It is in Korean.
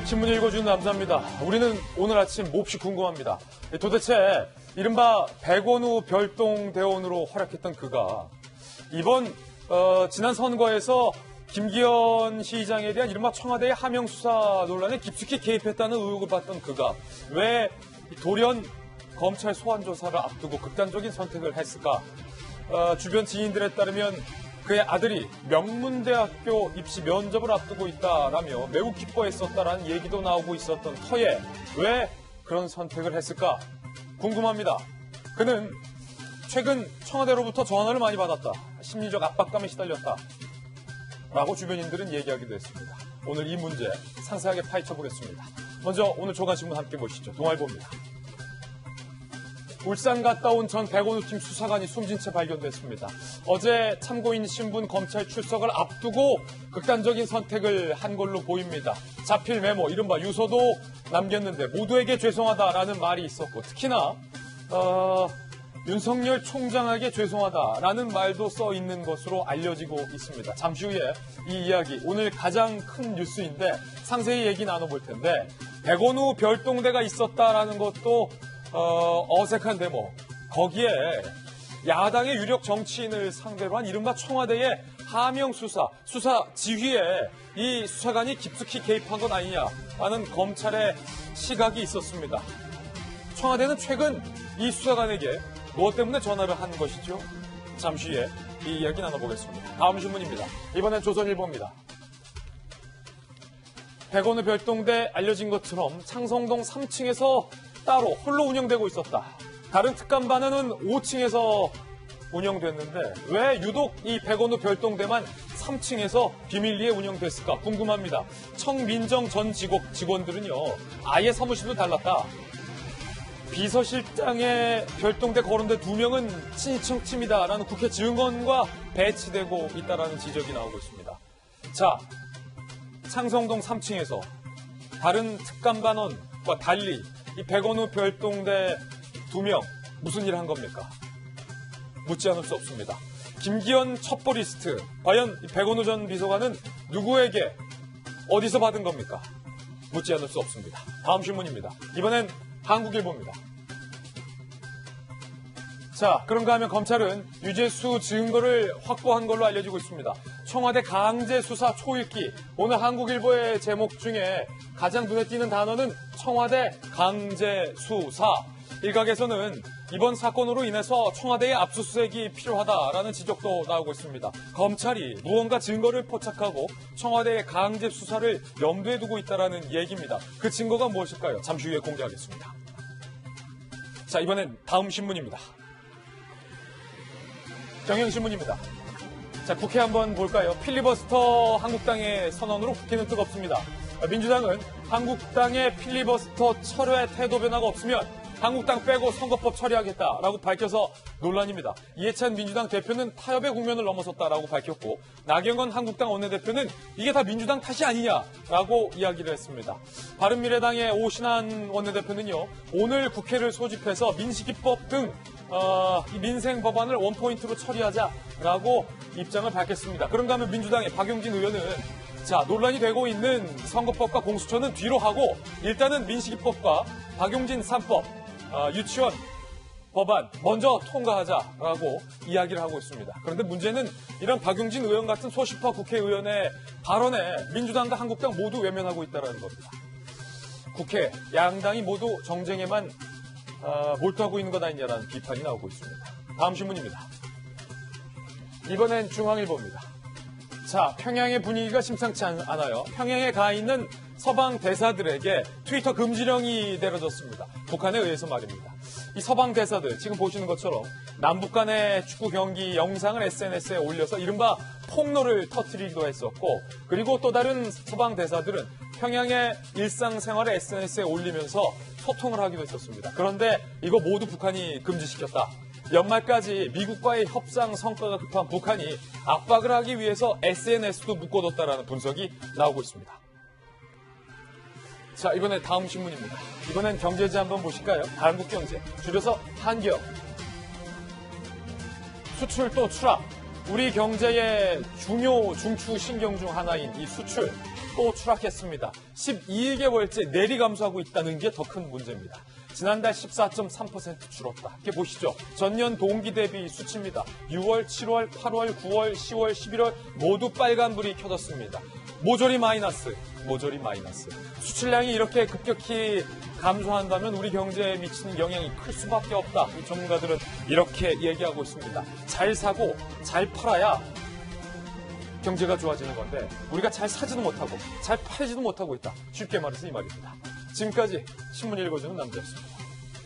신문 읽어주는 남자입니다. 우리는 오늘 아침 몹시 궁금합니다. 도대체 이른바 백원우 별동대원으로 활약했던 그가 이번 지난 선거에서 김기현 시장에 대한 이른바 청와대의 하명수사 논란에 깊숙이 개입했다는 의혹을 받던 그가 왜 돌연 검찰 소환조사를 앞두고 극단적인 선택을 했을까? 주변 지인들에 따르면 그의 아들이 명문대학교 입시 면접을 앞두고 있다라며 매우 기뻐했었다라는 얘기도 나오고 있었던 터에 왜 그런 선택을 했을까? 궁금합니다. 그는 최근 청와대로부터 전화를 많이 받았다. 심리적 압박감에 시달렸다. 라고 주변인들은 얘기하기도 했습니다. 오늘 이 문제 상세하게 파헤쳐보겠습니다. 먼저 오늘 조간신문 함께 보시죠. 동아일보입니다. 울산 갔다 온 전 백원우 팀 수사관이 숨진 채 발견됐습니다. 어제 참고인 신분 검찰 출석을 앞두고 극단적인 선택을 한 걸로 보입니다. 자필 메모, 이른바 유서도 남겼는데 모두에게 죄송하다라는 말이 있었고 특히나 윤석열 총장에게 죄송하다라는 말도 써 있는 것으로 알려지고 있습니다. 잠시 후에 이 이야기, 오늘 가장 큰 뉴스인데 상세히 얘기 나눠볼 텐데 백원우 별동대가 있었다라는 것도 어색한 데모. 거기에 야당의 유력 정치인을 상대로 한 이른바 청와대의 하명수사, 수사 지휘에 이 수사관이 깊숙이 개입한 건 아니냐라는 검찰의 시각이 있었습니다. 청와대는 최근 이 수사관에게 무엇 때문에 전화를 한 것이죠? 잠시 후에 이 이야기 나눠보겠습니다. 다음 신문입니다. 이번엔 조선일보입니다. 백원우 별동대 알려진 것처럼 창성동 3층에서 따로 홀로 운영되고 있었다. 다른 특감반은 5층에서 운영됐는데 왜 유독 이 백원우 별동대만 3층에서 비밀리에 운영됐을까 궁금합니다. 청민정 전 직원들은요. 아예 사무실도 달랐다. 비서실장의 별동대 거론된 2명은 친이청 팀이다라는 국회 증언과 배치되고 있다라는 지적이 나오고 있습니다. 자, 창성동 3층에서 다른 특감반원과 달리 이 백원우 별동대 2명 무슨 일을 한 겁니까? 묻지 않을 수 없습니다. 김기현 첩보리스트 과연 이 백원우 전 비서관은 누구에게 어디서 받은 겁니까? 묻지 않을 수 없습니다. 다음 신문입니다. 이번엔 한국일보입니다. 자, 그런가 하면 검찰은 유죄수 증거를 확보한 걸로 알려지고 있습니다. 청와대 강제수사 초읽기. 오늘 한국일보의 제목 중에 가장 눈에 띄는 단어는 청와대 강제수사. 일각에서는 이번 사건으로 인해서 청와대의 압수수색이 필요하다라는 지적도 나오고 있습니다. 검찰이 무언가 증거를 포착하고 청와대의 강제수사를 염두에 두고 있다는 얘기입니다. 그 증거가 무엇일까요? 잠시 후에 공개하겠습니다. 자, 이번엔 다음 신문입니다. 경향신문입니다. 자, 국회 한번 볼까요? 필리버스터 한국당의 선언으로 국회는 뜨겁습니다. 민주당은 한국당의 필리버스터 철회 태도 변화가 없으면 한국당 빼고 선거법 처리하겠다라고 밝혀서 논란입니다. 이해찬 민주당 대표는 타협의 국면을 넘어섰다라고 밝혔고 나경원 한국당 원내대표는 이게 다 민주당 탓이 아니냐라고 이야기를 했습니다. 바른미래당의 오신환 원내대표는요. 오늘 국회를 소집해서 민식이법 등 이 민생 법안을 원포인트로 처리하자라고 입장을 밝혔습니다. 그런가 하면 민주당의 박용진 의원은 자, 논란이 되고 있는 선거법과 공수처는 뒤로 하고 일단은 민식이법과 박용진 3법 유치원 법안 먼저 통과하자라고 이야기를 하고 있습니다. 그런데 문제는 이런 박용진 의원 같은 소식파 국회의원의 발언에 민주당과 한국당 모두 외면하고 있다는 겁니다. 국회 양당이 모두 정쟁에만 몰두하고 있는 것 아니냐라는 비판이 나오고 있습니다. 다음 신문입니다. 이번엔 중앙일보입니다. 자, 평양의 분위기가 심상치 않아요. 평양에 가 있는 서방 대사들에게 트위터 금지령이 내려졌습니다. 북한에 의해서 말입니다. 이 서방 대사들, 지금 보시는 것처럼 남북 간의 축구 경기 영상을 SNS에 올려서 이른바 폭로를 터뜨리기도 했었고, 그리고 또 다른 서방 대사들은 평양의 일상생활을 SNS에 올리면서 소통을 하기도 했었습니다. 그런데 이거 모두 북한이 금지시켰다. 연말까지 미국과의 협상 성과가 급한 북한이 압박을 하기 위해서 SNS도 묶어뒀다라는 분석이 나오고 있습니다. 자, 이번엔 다음 신문입니다. 이번엔 경제지 한번 보실까요? 한국경제, 줄여서 한경. 수출 또 추락. 우리 경제의 중요 중추 신경 중 하나인 이 수출. 또 추락했습니다. 12개월째 내리 감소하고 있다는 게 더 큰 문제입니다. 지난달 14.3% 줄었다. 이렇게 보시죠. 전년 동기 대비 수치입니다. 6월, 7월, 8월, 9월, 10월, 11월 모두 빨간불이 켜졌습니다. 모조리 마이너스, 모조리 마이너스. 수출량이 이렇게 급격히 감소한다면 우리 경제에 미치는 영향이 클 수밖에 없다. 전문가들은 이렇게 얘기하고 있습니다. 잘 사고 잘 팔아야 경제가 좋아지는 건데 우리가 잘 사지도 못하고 잘 팔지도 못하고 있다. 쉽게 말해서 이 말입니다. 지금까지 신문 읽어주는 남자였습니다.